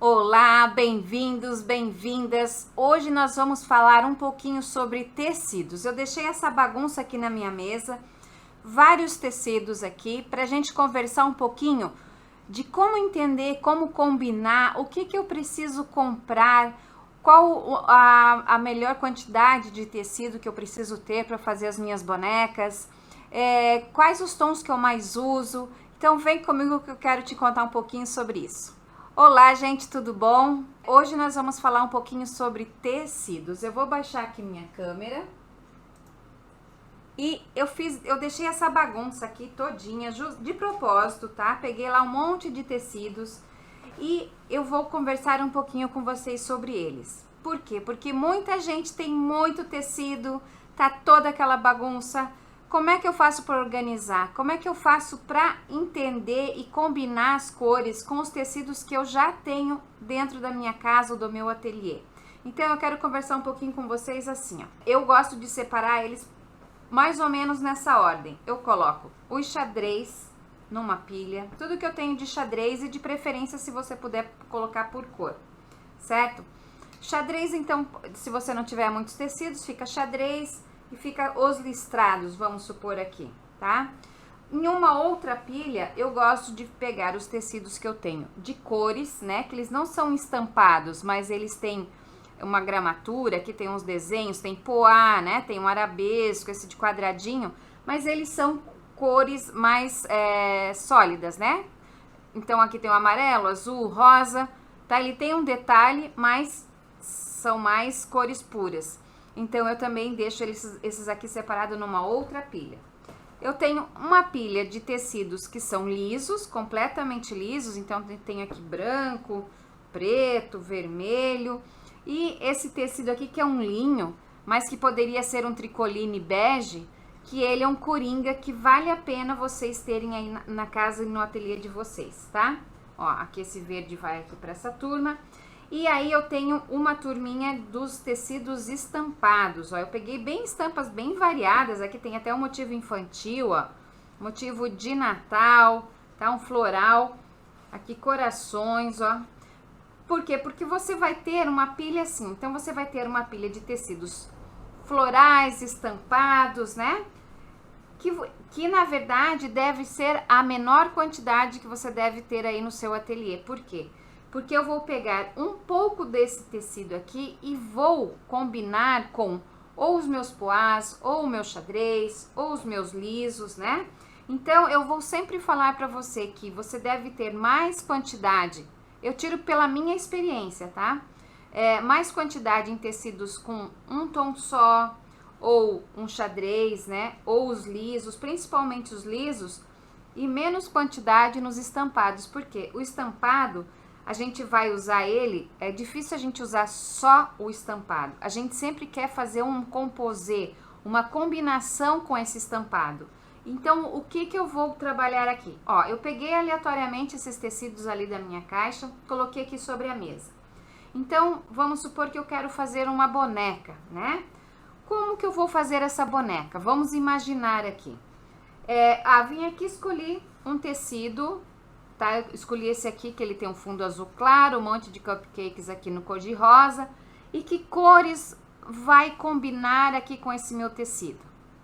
Olá, bem-vindos, bem-vindas. Hoje nós vamos falar um pouquinho sobre tecidos. Eu deixei essa bagunça aqui na minha mesa, vários tecidos aqui, para a gente conversar um pouquinho de como entender, como combinar, o que eu preciso comprar, qual a melhor quantidade de tecido que eu preciso ter para fazer as minhas bonecas, quais os tons que eu mais uso. Então vem comigo que eu quero te contar um pouquinho sobre isso. Olá, gente, tudo bom? Hoje nós vamos falar um pouquinho sobre tecidos. Eu vou baixar aqui minha câmera. E eu deixei essa bagunça aqui todinha de propósito, tá? Peguei lá um monte de tecidos e eu vou conversar um pouquinho com vocês sobre eles. Por quê? Porque muita gente tem muito tecido, tá toda aquela bagunça. Como é que eu faço para organizar? Como é que eu faço para entender e combinar as cores com os tecidos que eu já tenho dentro da minha casa ou do meu ateliê? Então eu quero conversar um pouquinho com vocês assim, ó. Eu gosto de separar eles mais ou menos nessa ordem. Eu coloco os xadrez numa pilha, tudo que eu tenho de xadrez e de preferência se você puder colocar por cor, certo? Xadrez, então, se você não tiver muitos tecidos, fica xadrez e fica os listrados, vamos supor aqui, tá? Em uma outra pilha, eu gosto de pegar os tecidos que eu tenho de cores, né? Que eles não são estampados, mas eles têm uma gramatura, aqui tem uns desenhos, tem poá, né? Tem um arabesco, esse de quadradinho, mas eles são cores mais sólidas, né? Então aqui tem o amarelo, azul, rosa, tá? Ele tem um detalhe, mas são mais cores puras. Então eu também deixo esses aqui separados numa outra pilha. Eu tenho uma pilha de tecidos que são lisos, completamente lisos, então tem aqui branco, preto, vermelho. E esse tecido aqui que é um linho, mas que poderia ser um tricoline bege, que ele é um coringa que vale a pena vocês terem aí na casa e no ateliê de vocês, tá? Ó, aqui esse verde vai aqui para essa turma. E aí eu tenho uma turminha dos tecidos estampados, ó, eu peguei bem estampas bem variadas, aqui tem até um motivo infantil, ó, motivo de Natal, tá, um floral, aqui corações, ó. Por quê? Porque você vai ter uma pilha assim, então você vai ter uma pilha de tecidos florais, estampados, né? Que na verdade deve ser a menor quantidade que você deve ter aí no seu ateliê. Por quê? Porque eu vou pegar um pouco desse tecido aqui e vou combinar com ou os meus poás, ou o meu xadrez, ou os meus lisos, né? Então, eu vou sempre falar para você que você deve ter mais quantidade. Eu tiro pela minha experiência, tá? Mais quantidade em tecidos com um tom só, ou um xadrez, né? Ou os lisos, principalmente os lisos, e menos quantidade nos estampados. Por quê? O estampado, a gente vai usar ele, é difícil a gente usar só o estampado. A gente sempre quer fazer um composê, uma combinação com esse estampado. Então, o que eu vou trabalhar aqui? Ó, eu peguei aleatoriamente esses tecidos ali da minha caixa, coloquei aqui sobre a mesa. Então, vamos supor que eu quero fazer uma boneca, né? Como que eu vou fazer essa boneca? Vamos imaginar aqui. Vim aqui, escolhi um tecido, tá? Eu escolhi esse aqui, que ele tem um fundo azul claro, um monte de cupcakes aqui no cor de rosa. E que cores vai combinar aqui com esse meu tecido,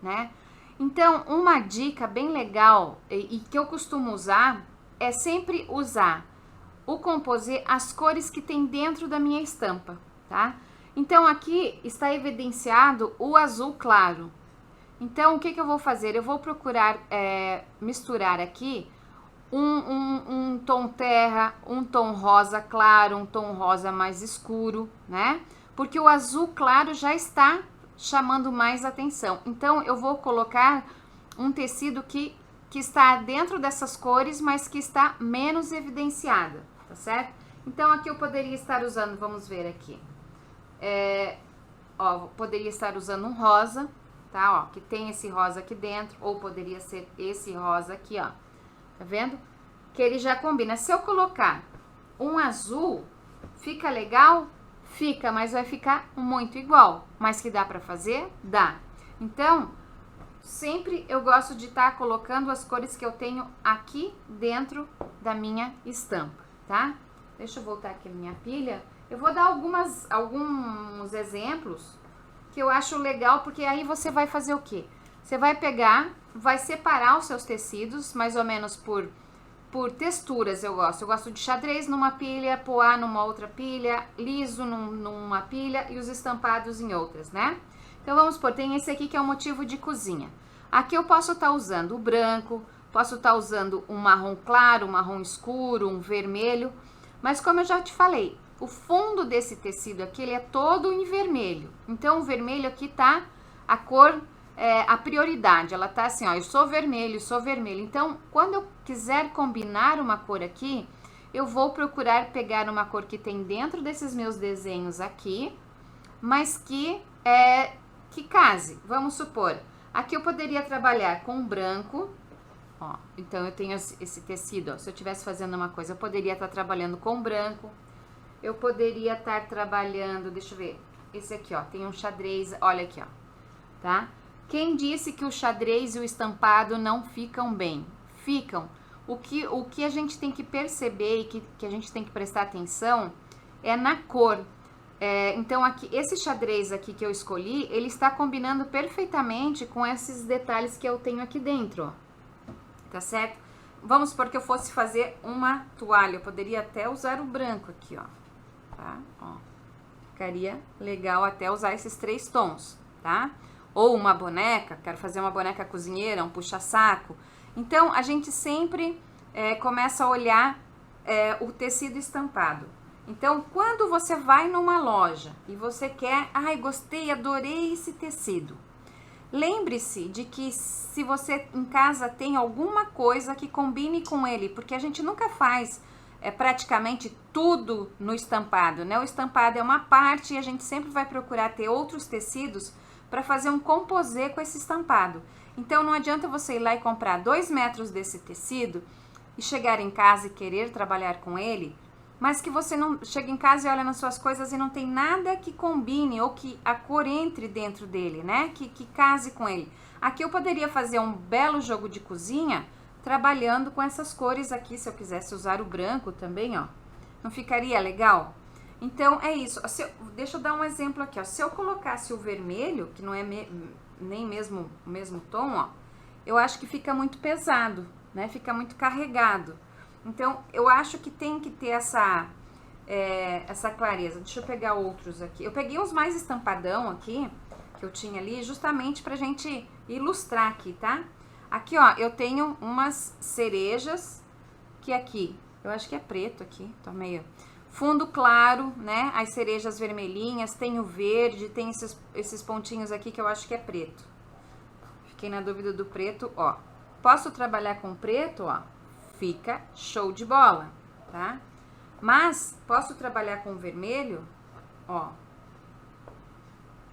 né? Então, uma dica bem legal e que eu costumo usar é sempre usar o composê, as cores que tem dentro da minha estampa, tá? Então, aqui está evidenciado o azul claro. Então, o que eu vou fazer? Eu vou procurar misturar aqui um tom terra, um tom rosa claro, um tom rosa mais escuro, né? Porque o azul claro já está chamando mais atenção. Então, eu vou colocar um tecido que está dentro dessas cores, mas que está menos evidenciada, tá certo? Então, aqui eu poderia estar usando, vamos ver aqui. Poderia estar usando um rosa, tá? Ó, que tem esse rosa aqui dentro, ou poderia ser esse rosa aqui, ó. Tá vendo? Que ele já combina. Se eu colocar um azul, fica legal? Fica, mas vai ficar muito igual. Mas que dá pra fazer? Dá. Então, sempre eu gosto de estar colocando as cores que eu tenho aqui dentro da minha estampa, tá? deixa eu voltar aqui na minha pilha. Eu vou dar alguns exemplos que eu acho legal, porque aí você vai fazer o quê? Você vai pegar, vai separar os seus tecidos, mais ou menos por texturas eu gosto. Eu gosto de xadrez numa pilha, poá numa outra pilha, liso numa pilha e os estampados em outras, né? Então vamos supor, tem esse aqui que é o motivo de cozinha. Aqui eu posso estar usando o branco, posso estar usando um marrom claro, um marrom escuro, um vermelho. Mas como eu já te falei, o fundo desse tecido aqui, ele é todo em vermelho. Então o vermelho aqui tá a cor, a prioridade. Ela tá assim, ó, eu sou vermelho. Então quando eu quiser combinar uma cor aqui, eu vou procurar pegar uma cor que tem dentro desses meus desenhos aqui, mas que case. Vamos supor, aqui eu poderia trabalhar com branco, ó, então eu tenho esse tecido, ó, se eu estivesse fazendo uma coisa, eu poderia estar trabalhando com branco, eu poderia estar trabalhando, deixa eu ver, esse aqui, ó, tem um xadrez, olha aqui, ó, tá? Quem disse que o xadrez e o estampado não ficam bem? Ficam. O que a gente tem que perceber e que a gente tem que prestar atenção é na cor. Então aqui, esse xadrez aqui que eu escolhi, ele está combinando perfeitamente com esses detalhes que eu tenho aqui dentro, ó. Tá certo? Vamos supor que eu fosse fazer uma toalha, eu poderia até usar o branco aqui, ó. Tá? Ó. Ficaria legal até usar esses 3 tons, tá? Ou uma boneca, quero fazer uma boneca cozinheira, um puxa-saco. Então, a gente sempre começa a olhar o tecido estampado. Então, quando você vai numa loja e você quer, ai, gostei, adorei esse tecido. Lembre-se de que se você em casa tem alguma coisa que combine com ele, porque a gente nunca faz praticamente tudo no estampado, né? O estampado é uma parte e a gente sempre vai procurar ter outros tecidos para fazer um composê com esse estampado. Então, não adianta você ir lá e comprar 2 metros desse tecido e chegar em casa e querer trabalhar com ele, mas que você não chega em casa e olha nas suas coisas e não tem nada que combine ou que a cor entre dentro dele, né? Que case com ele. Aqui eu poderia fazer um belo jogo de cozinha trabalhando com essas cores aqui, se eu quisesse usar o branco também, ó. Não ficaria legal? Então, é isso. Deixa eu dar um exemplo aqui, ó. Se eu colocasse o vermelho, que não é nem mesmo o mesmo tom, ó, eu acho que fica muito pesado, né? Fica muito carregado. Então, eu acho que tem que ter essa clareza. Deixa eu pegar outros aqui. Eu peguei uns mais estampadão aqui, que eu tinha ali, justamente pra gente ilustrar aqui, tá? Aqui, ó, eu tenho umas cerejas, que aqui, eu acho que é preto aqui, tô meio... Fundo claro, né? As cerejas vermelhinhas, tem o verde, tem esses pontinhos aqui que eu acho que é preto. Fiquei na dúvida do preto, ó. Posso trabalhar com preto, ó? Fica show de bola, tá? Mas, posso trabalhar com vermelho, ó.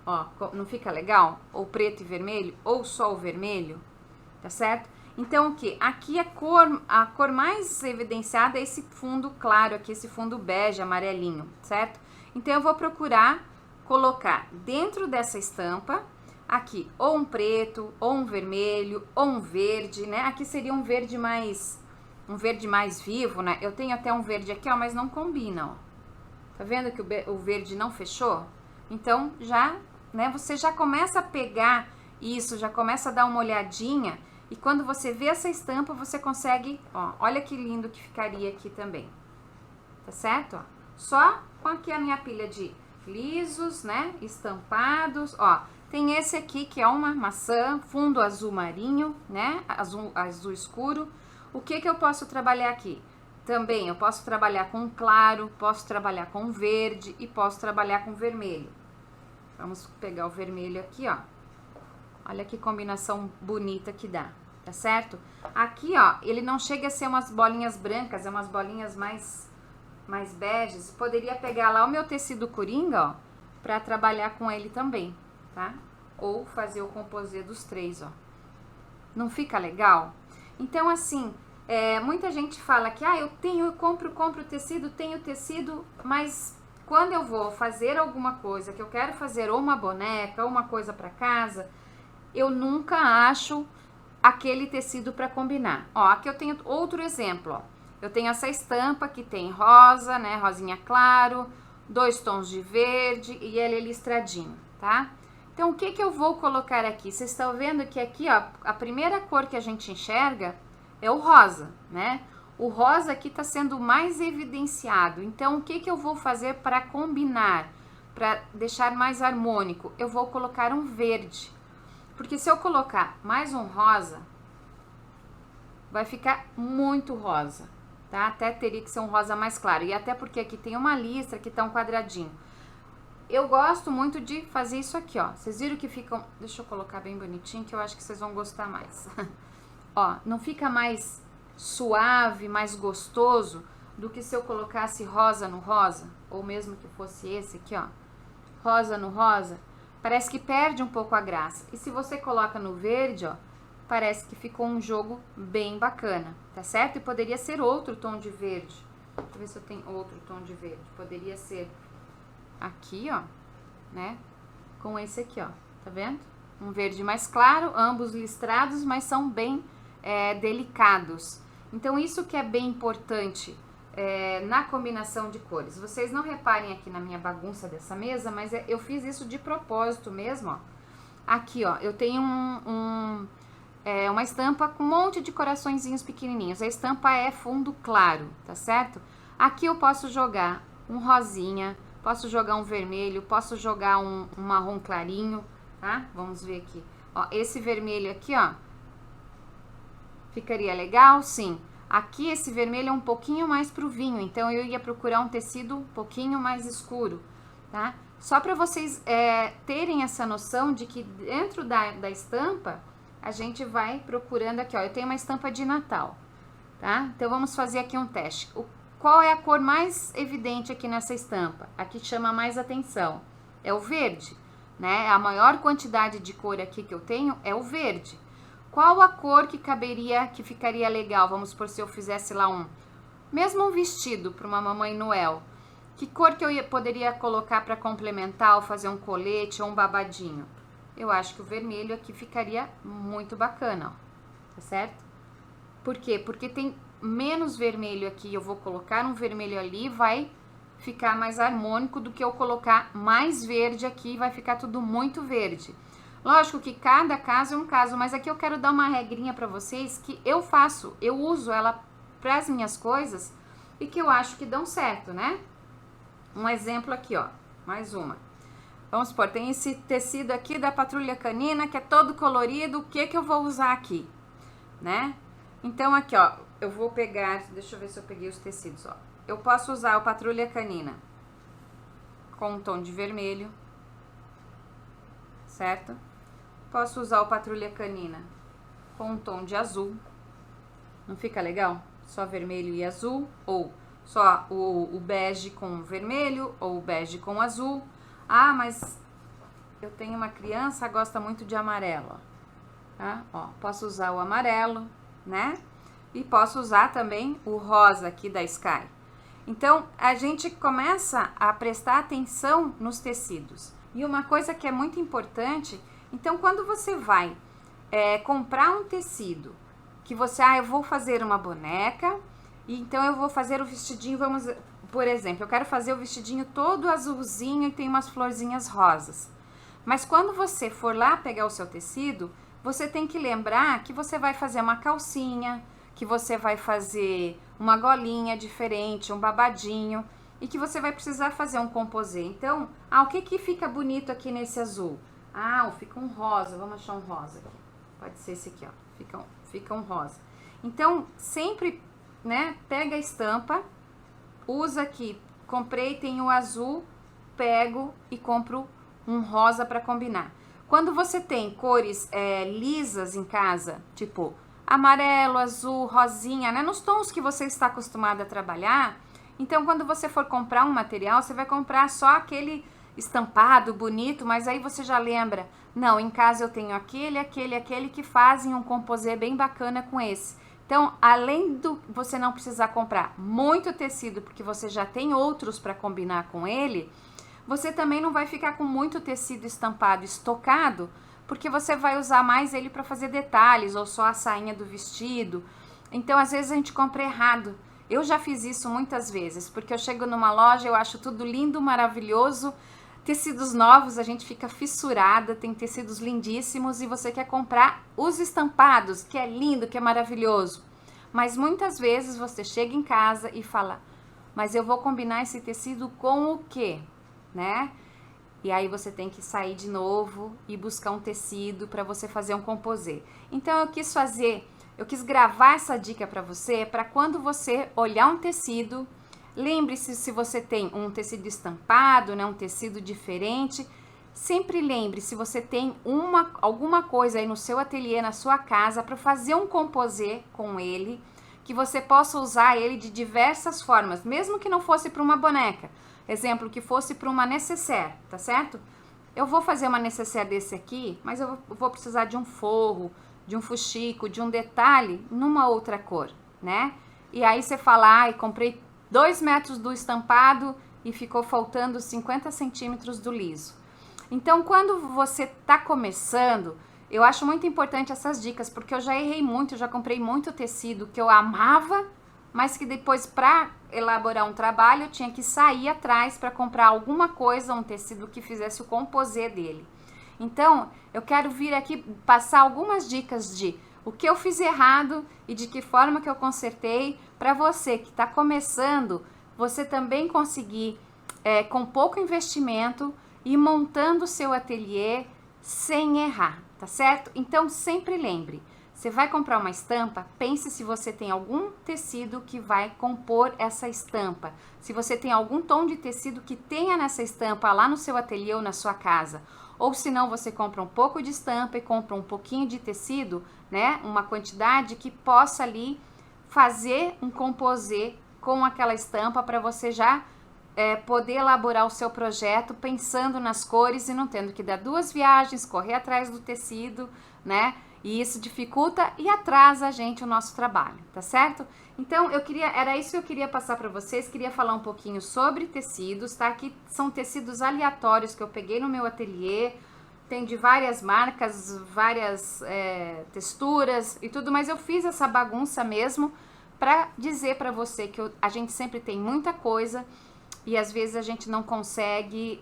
Ó, não fica legal? Ou preto e vermelho, ou só o vermelho, tá certo? Então, o que? Aqui a cor mais evidenciada é esse fundo claro aqui, esse fundo bege, amarelinho, certo? Então, eu vou procurar colocar dentro dessa estampa, aqui, ou um preto, ou um vermelho, ou um verde, né? Aqui seria um verde mais vivo, né? Eu tenho até um verde aqui, ó, mas não combina, ó. Tá vendo que o verde não fechou? Então, já, né? Você já começa a pegar isso, já começa a dar uma olhadinha. E quando você vê essa estampa, você consegue, ó, olha que lindo que ficaria aqui também. Tá certo? Ó, só com aqui a minha pilha de lisos, né, estampados, ó. Tem esse aqui que é uma maçã, fundo azul marinho, né, azul escuro. O que eu posso trabalhar aqui? Também eu posso trabalhar com claro, posso trabalhar com verde e posso trabalhar com vermelho. Vamos pegar o vermelho aqui, ó. Olha que combinação bonita que dá, tá certo? Aqui, ó, ele não chega a ser umas bolinhas brancas, é umas bolinhas mais beges. Poderia pegar lá o meu tecido coringa, ó, pra trabalhar com ele também, tá? Ou fazer o composê dos 3, ó. Não fica legal? Então, assim, muita gente fala que, eu compro tecido, tenho tecido, mas quando eu vou fazer alguma coisa, que eu quero fazer ou uma boneca, ou uma coisa pra casa, eu nunca acho aquele tecido para combinar. Ó, aqui eu tenho outro exemplo, ó. eu tenho essa estampa que tem rosa, né, rosinha claro, 2 tons de verde e ele é listradinho, tá? Então, o que que eu vou colocar aqui? Vocês estão vendo que aqui, ó, a primeira cor que a gente enxerga é o rosa, né? O rosa aqui tá sendo mais evidenciado. Então, o que que eu vou fazer para combinar, para deixar mais harmônico? Eu vou colocar um verde. Porque se eu colocar mais um rosa, vai ficar muito rosa, tá? Até teria que ser um rosa mais claro. E até porque aqui tem uma listra que tá um quadradinho. Eu gosto muito de fazer isso aqui, ó. Vocês viram que ficam... Deixa eu colocar bem bonitinho, que eu acho que vocês vão gostar mais. Ó, não fica mais suave, mais gostoso do que se eu colocasse rosa no rosa? Ou mesmo que fosse esse aqui, ó. Rosa no rosa. Parece que perde um pouco a graça. E se você coloca no verde, ó, parece que ficou um jogo bem bacana, tá certo? E poderia ser outro tom de verde. Deixa eu ver se eu tenho outro tom de verde. Poderia ser... aqui, ó, né, com esse aqui, ó, tá vendo? Um verde mais claro, ambos listrados, mas são bem delicados. Então, isso que é bem importante na combinação de cores. Vocês não reparem aqui na minha bagunça dessa mesa, mas eu fiz isso de propósito mesmo, ó. Aqui, ó, eu tenho uma estampa com um monte de coraçõezinhos pequenininhos. A estampa é fundo claro, tá certo? Aqui eu posso jogar um rosinha, posso jogar um vermelho, posso jogar um marrom clarinho, tá? Vamos ver aqui. Ó, esse vermelho aqui, ó, ficaria legal? Sim. Aqui esse vermelho é um pouquinho mais pro vinho, então eu ia procurar um tecido um pouquinho mais escuro, tá? Só para vocês terem essa noção de que dentro da estampa, a gente vai procurando aqui, ó. Eu tenho uma estampa de Natal, tá? Então vamos fazer aqui um teste. Qual é a cor mais evidente aqui nessa estampa? A que chama mais atenção é o verde, né? A maior quantidade de cor aqui que eu tenho é o verde. Qual a cor que caberia, que ficaria legal? Vamos supor, se eu fizesse lá mesmo um vestido para uma Mamãe Noel. Que cor que eu poderia colocar para complementar ou fazer um colete ou um babadinho? Eu acho que o vermelho aqui ficaria muito bacana, ó. Tá certo? Por quê? Porque tem menos vermelho aqui, eu vou colocar um vermelho ali, vai ficar mais harmônico do que eu colocar mais verde aqui, vai ficar tudo muito verde. Lógico que cada caso é um caso, mas aqui eu quero dar uma regrinha para vocês que eu faço, eu uso ela para as minhas coisas e que eu acho que dão certo, né? Um exemplo aqui, ó, mais uma. Vamos supor, tem esse tecido aqui da Patrulha Canina que é todo colorido, o que que eu vou usar aqui, né? Então aqui, ó, eu vou pegar, deixa eu ver se eu peguei os tecidos, ó. Eu posso usar o Patrulha Canina com um tom de vermelho, certo? Posso usar o Patrulha Canina com um tom de azul. Não fica legal? Só vermelho e azul, ou só o bege com vermelho, ou o bege com azul. Ah, mas eu tenho uma criança que gosta muito de amarelo, ó. Tá? Ó, posso usar o amarelo, né? E posso usar também o rosa aqui da Sky. Então, a gente começa a prestar atenção nos tecidos. E uma coisa que é muito importante, então, quando você vai comprar um tecido, que você, eu vou fazer uma boneca, e então eu vou fazer o vestidinho, vamos, por exemplo, eu quero fazer o vestidinho todo azulzinho e tem umas florzinhas rosas. Mas quando você for lá pegar o seu tecido, você tem que lembrar que você vai fazer uma calcinha, que você vai fazer uma golinha diferente, um babadinho, e que você vai precisar fazer um composê. Então, o que que fica bonito aqui nesse azul? Fica um rosa, vamos achar um rosa aqui. Pode ser esse aqui, ó, fica um rosa. Então, sempre, né, pega a estampa, usa aqui, comprei, tem o azul, pego e compro um rosa para combinar. Quando você tem cores lisas em casa, tipo amarelo, azul, rosinha, né? Nos tons que você está acostumado a trabalhar, então quando você for comprar um material, você vai comprar só aquele estampado, bonito, mas aí você já lembra, não, em casa eu tenho aquele que fazem um composê bem bacana com esse. Então, além do você não precisar comprar muito tecido, porque você já tem outros para combinar com ele, você também não vai ficar com muito tecido estampado estocado, porque você vai usar mais ele para fazer detalhes, ou só a sainha do vestido. Então, às vezes a gente compra errado. Eu já fiz isso muitas vezes, porque eu chego numa loja, eu acho tudo lindo, maravilhoso, tecidos novos, a gente fica fissurada, tem tecidos lindíssimos e você quer comprar os estampados, que é lindo, que é maravilhoso. Mas muitas vezes você chega em casa e fala, mas eu vou combinar esse tecido com o quê? Né? E aí você tem que sair de novo e buscar um tecido para você fazer um composê. Então eu quis gravar essa dica para você, para quando você olhar um tecido, lembre-se, se você tem um tecido estampado, né, um tecido diferente, sempre lembre, se você tem alguma coisa aí no seu ateliê, na sua casa, para fazer um composê com ele, que você possa usar ele de diversas formas, mesmo que não fosse para uma boneca. Exemplo, que fosse para uma nécessaire, tá certo? Eu vou fazer uma nécessaire desse aqui, mas eu vou precisar de um forro, de um fuxico, de um detalhe numa outra cor, né? E aí você fala, comprei 2 metros do estampado e ficou faltando 50 centímetros do liso. Então, quando você tá começando, eu acho muito importante essas dicas, porque eu já errei muito, eu já comprei muito tecido que eu amava, mas que depois, para elaborar um trabalho, eu tinha que sair atrás para comprar alguma coisa, um tecido que fizesse o composê dele. Então, eu quero vir aqui passar algumas dicas de o que eu fiz errado e de que forma que eu consertei, para você que está começando, você também conseguir, com pouco investimento, ir montando o seu ateliê sem errar, tá certo? Então, sempre lembre, você vai comprar uma estampa, pense se você tem algum tecido que vai compor essa estampa. Se você tem algum tom de tecido que tenha nessa estampa lá no seu ateliê ou na sua casa. Ou se não, você compra um pouco de estampa e compra um pouquinho de tecido, né? Uma quantidade que possa ali fazer um composê com aquela estampa para você já poder elaborar o seu projeto pensando nas cores e não tendo que dar 2 viagens, correr atrás do tecido, né? E isso dificulta e atrasa a gente o nosso trabalho, tá certo? Então, era isso que eu queria passar para vocês, queria falar um pouquinho sobre tecidos, tá? Aqui são tecidos aleatórios que eu peguei no meu ateliê, tem de várias marcas, várias texturas e tudo, mas eu fiz essa bagunça mesmo para dizer para você que a gente sempre tem muita coisa e às vezes a gente não consegue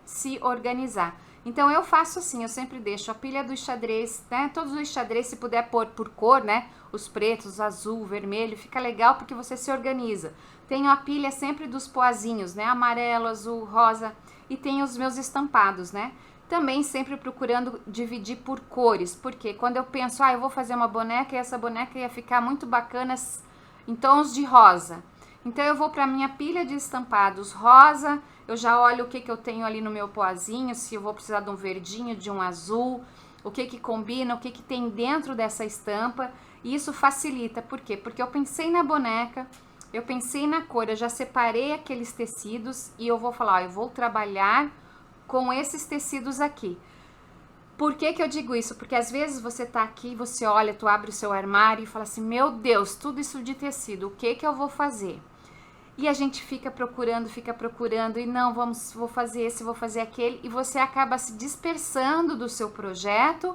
se organizar. Então eu faço assim, eu sempre deixo a pilha do xadrez, né? Todos os xadrez, se puder pôr por cor, né? Os pretos, azul, vermelho, fica legal porque você se organiza. Tenho a pilha sempre dos poazinhos, né? Amarelo, azul, rosa, e tenho os meus estampados, né? Também sempre procurando dividir por cores, porque quando eu penso, eu vou fazer uma boneca e essa boneca ia ficar muito bacana em tons de rosa. Então eu vou para minha pilha de estampados rosa, eu já olho o que eu tenho ali no meu poazinho, se eu vou precisar de um verdinho, de um azul, o que combina, o que tem dentro dessa estampa, e isso facilita. Por quê? Porque eu pensei na boneca, eu pensei na cor, eu já separei aqueles tecidos e eu vou falar, eu vou trabalhar com esses tecidos aqui. Por que eu digo isso? Porque às vezes você tá aqui, você olha, tu abre o seu armário e fala assim, meu Deus, tudo isso de tecido, o que eu vou fazer? E a gente fica procurando e não, vou fazer esse, vou fazer aquele, e você acaba se dispersando do seu projeto,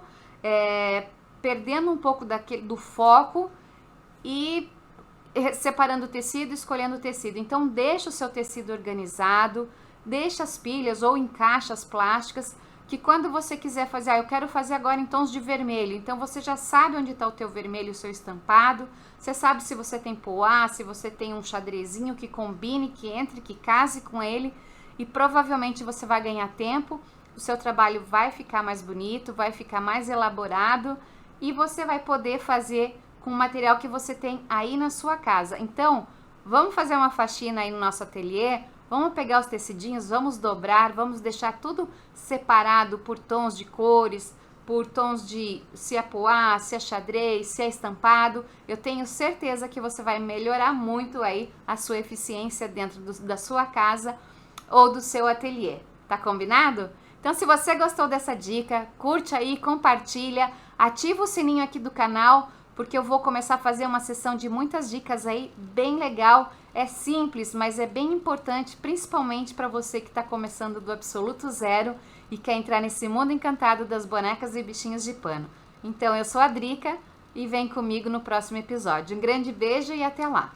perdendo um pouco do foco e separando o tecido, escolhendo o tecido. Então deixa o seu tecido organizado, deixa as pilhas ou encaixa as plásticas, que quando você quiser fazer, eu quero fazer agora em tons de vermelho, então você já sabe onde está o teu vermelho, o seu estampado, você sabe se você tem poá, se você tem um xadrezinho que combine, que entre, que case com ele, e provavelmente você vai ganhar tempo, o seu trabalho vai ficar mais bonito, vai ficar mais elaborado, e você vai poder fazer com o material que você tem aí na sua casa. Então, vamos fazer uma faxina aí no nosso ateliê. Vamos pegar os tecidinhos, vamos dobrar, vamos deixar tudo separado por tons de cores, por tons de se é poá, se é xadrez, se é estampado. Eu tenho certeza que você vai melhorar muito aí a sua eficiência dentro da sua casa ou do seu ateliê. Tá combinado? Então, se você gostou dessa dica, curte aí, compartilha, ativa o sininho aqui do canal, porque eu vou começar a fazer uma sessão de muitas dicas aí, bem legal. É simples, mas é bem importante, principalmente para você que está começando do absoluto zero e quer entrar nesse mundo encantado das bonecas e bichinhos de pano. Então, eu sou a Drica e vem comigo no próximo episódio. Um grande beijo e até lá!